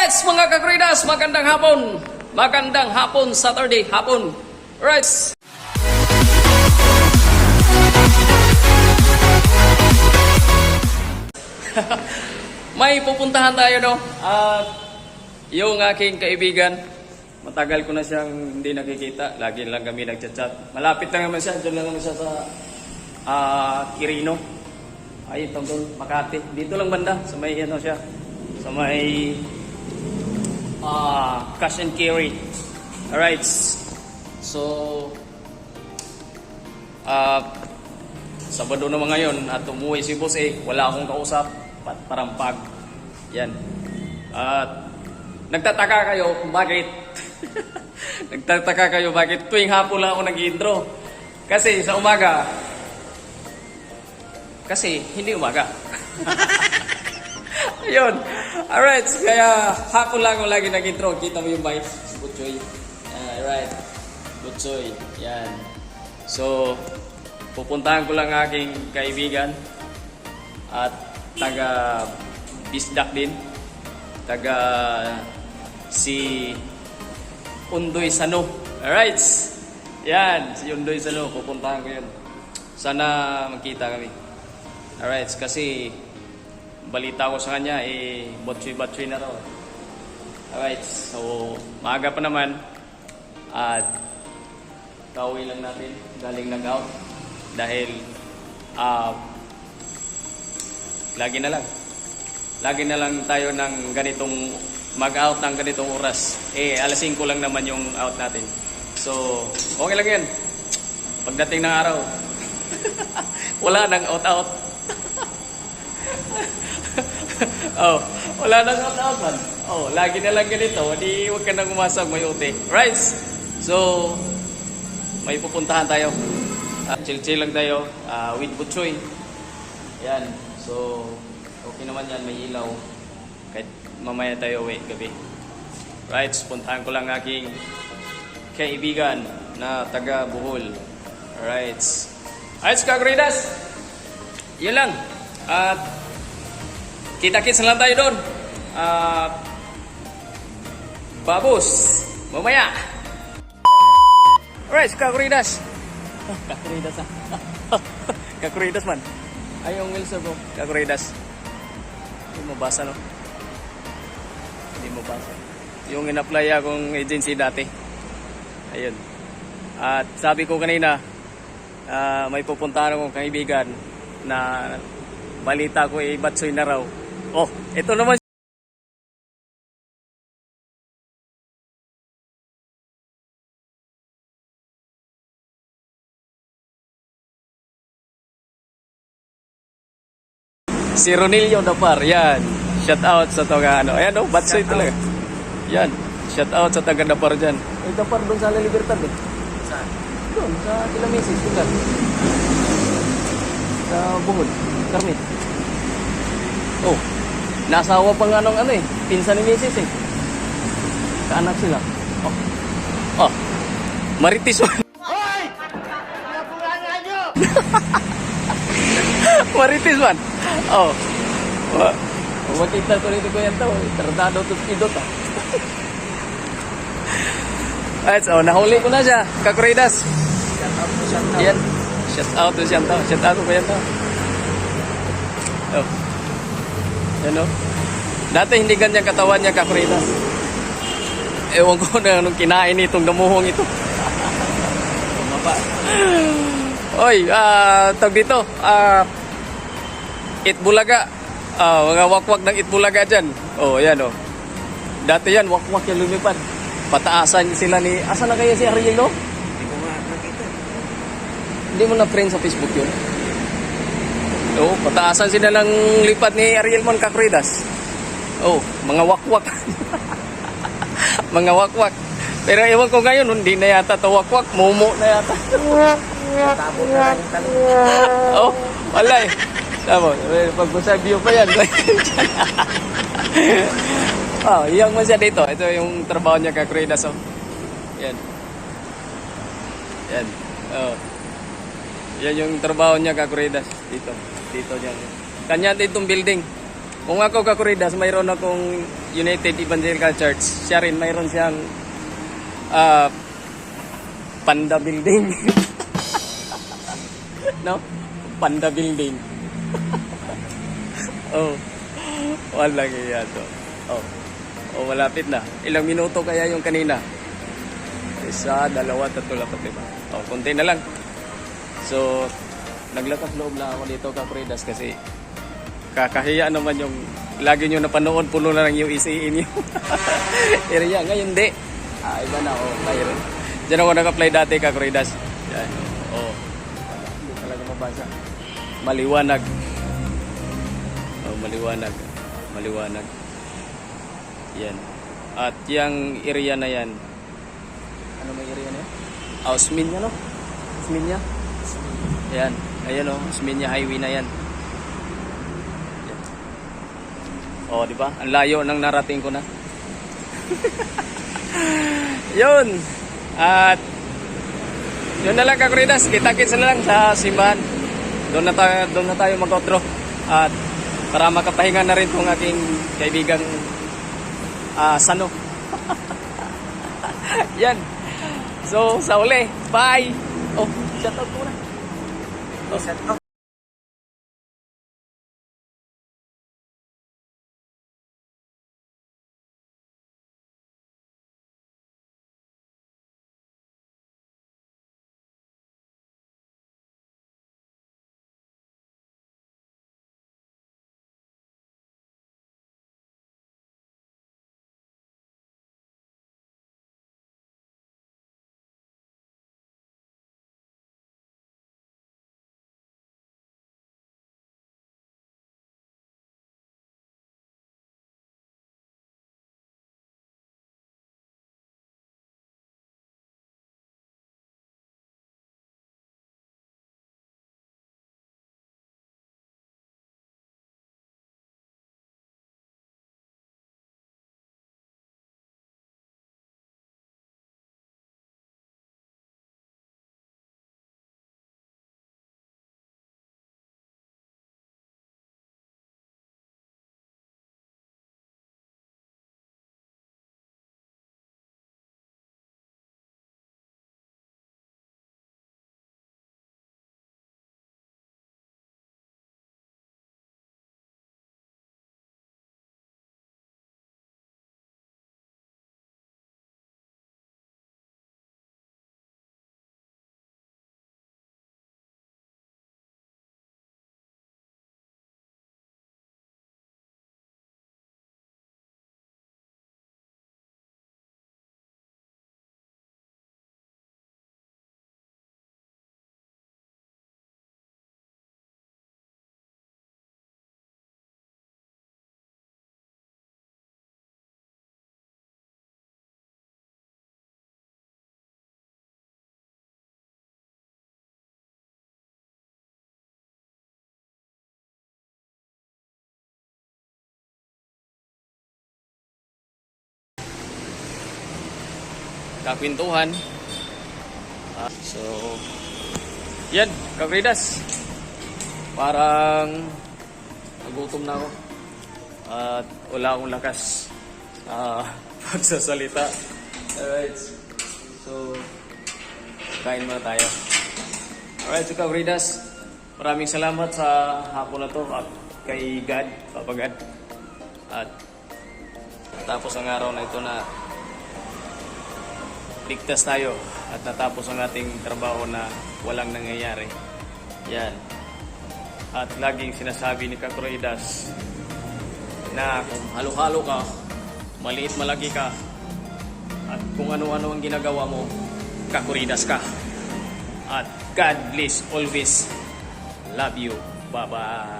Yes, mga kakridas, magandang hapon. Magandang hapon, Saturday hapon. Right. May pupuntahan tayo, no? At yung aking kaibigan, matagal ko na siyang hindi nakikita. Lagi lang kami nagchat-chat. Malapit lang naman siya. Diyan lang naman siya sa Quirino. Ay, ito doon, Makati. Dito lang banda. Sa may, ano siya. Sa may cash and carry. Alright. So, Sabado naman ngayon at umuwi si boss wala akong kausap. Parampag. Yan. At nagtataka kayo kung bakit. Nagtataka kayo bakit tuwing hapon lang ako nag-intro. Kasi sa umaga, kasi hindi umaga. Ayun. Alright. Kaya hapon lang ako lagi nag-intro. Kita mo yung bike. Butchoy. Alright. Butchoy. Yan. So, pupuntahan ko lang aking kaibigan. At taga Bisdak din. Taga si Undoy Sano. Alright. Yan. Si Undoy Sano. Pupuntahan ko yun. Sana magkita kami. Alright. Kasi balita ko sa kanya, batchoy na raw. Alright, so maaga pa naman. At kauwi lang natin, galing nag-out. Dahil, lagi na lang tayo ng ganitong, mag-out ng ganitong oras. Alas 5 lang naman yung out natin. So, okay lang yan. Pagdating ng araw, wala nang out-out. Wala nang out man. Lagi na lang ganito. Di huwag ka nang umasag, may ute. Right? So, may pupuntahan tayo. Chill-chill lang tayo with Butchoy. Yan. So, okay naman yan. May ilaw. Kahit mamaya tayo uwi gabi. Right? Puntahan ko lang aking kaibigan na taga Bohol. Right? Alright, kakridas. Yan lang. At kita-kits lang tayo doon. Babos. Mamaya. Alright, kakuridas. Kakuridas kakuridas man. Ay, yung Wilson ko. Kakuridas. Hindi mo basa, no? Hindi mo basa. Yung in-apply akong agency dati. Ayun. At sabi ko kanina, may pupuntahan akong kaibigan na balita ko batchoy na raw. Ito naman si Ronilio Dapar. Yan. Shout out sa taga Ayan batchoy talaga. Yan. Shout out sa taga Dapar dyan. Dapar doon sa La Libertad Saan? Doon sa Kilamisis. Tugan. Sa Bohol. Karmit. Nasawa pang pinsan ni Mrs. Kaanak sila. Maritis man. Hoy! Napulangan nyo! Maritis man. Makita ko rin ko yan to. Tratado to idot Alright, so nahuli ko na siya. Kakuridas. Yan. Shout out to siya to. Shout out ko yan to. Yan dati hindi ganyan katawan niya, kakuridas. Ewan ko na anong kinain itong damuhong ito. Oy, tawag dito. Itbulaga. Mga wakwak ng Itbulaga dyan. Yan Dati yan, wakwak yung lumipad. Pataasan sila ni... Asa na kaya si Ariel, no? Hindi ko nga nakita. Hindi mo na friend sa Facebook yun? Pataasan sila ng lipad ni Ariel Mon Kakridas. Mga wakwak. Mga wakwak. Pero ewan ko ngayon, hindi na yata to wakwak. Momo na yata. Tabo na lang yung tanong. Wala Tama, pag-usap view pa yan. Iyang man siya dito. Ito yung trabaho niya, Kakridas. Yan. Yan. Yan yung trabaho niya, Kakridas. Dito niya. Kanya ditong building. Kung ako Kakuridas, mayroon akong United Evangelical Church. Siya rin, mayroon siyang Panda Building. No? Panda Building. Oh. Walang iya to. Oh. Oh, malapit na. Ilang minuto kaya yung kanina? 1, 2, 3, 4. Oh, konti na lang. So, naglakas loob lang ako dito Kakuridas kasi kakahiya naman yung lagi nyo napanood, puno na lang yung isiin nyo. Area, ngayon di. Iba na, mayroon. Diyan ako nag-apply dati Kakuridas. Yan, hindi talaga mabasa. Maliwanag. Maliwanag. Yan. At yung area na yan, ano may area na yan? Osminia, no? Osminia? Yan. Ayan Osminia Highway na yan. Oh, di ba? Ang layo ng narating ko na. Yun. At yun na lang Kakuridas. Kita-kits na lang sa simbahan. Doon na tayo mag-outro. At para makapahinga na rin tong aking kaibigang Sano. Yan. So, sa uli. Bye. Oh, shout out muna. Shout out. Kakwentuhan. So, yan, Kakuridas. Parang nagutom na ako. At wala akong lakas pagsasalita. Alright. So, kain muna tayo. Alright, so Kakuridas, maraming salamat sa hapon na to at kay God, Papa God. At tapos ang araw na ito na ligtas tayo at natapos ang ating trabaho na walang nangyayari. Yan. At laging sinasabi ni Kakuridas na kung halo-halo ka, maliit malaki ka, at kung ano-ano ang ginagawa mo, Kakuridas ka. At God bless always. Love you. Bye-bye.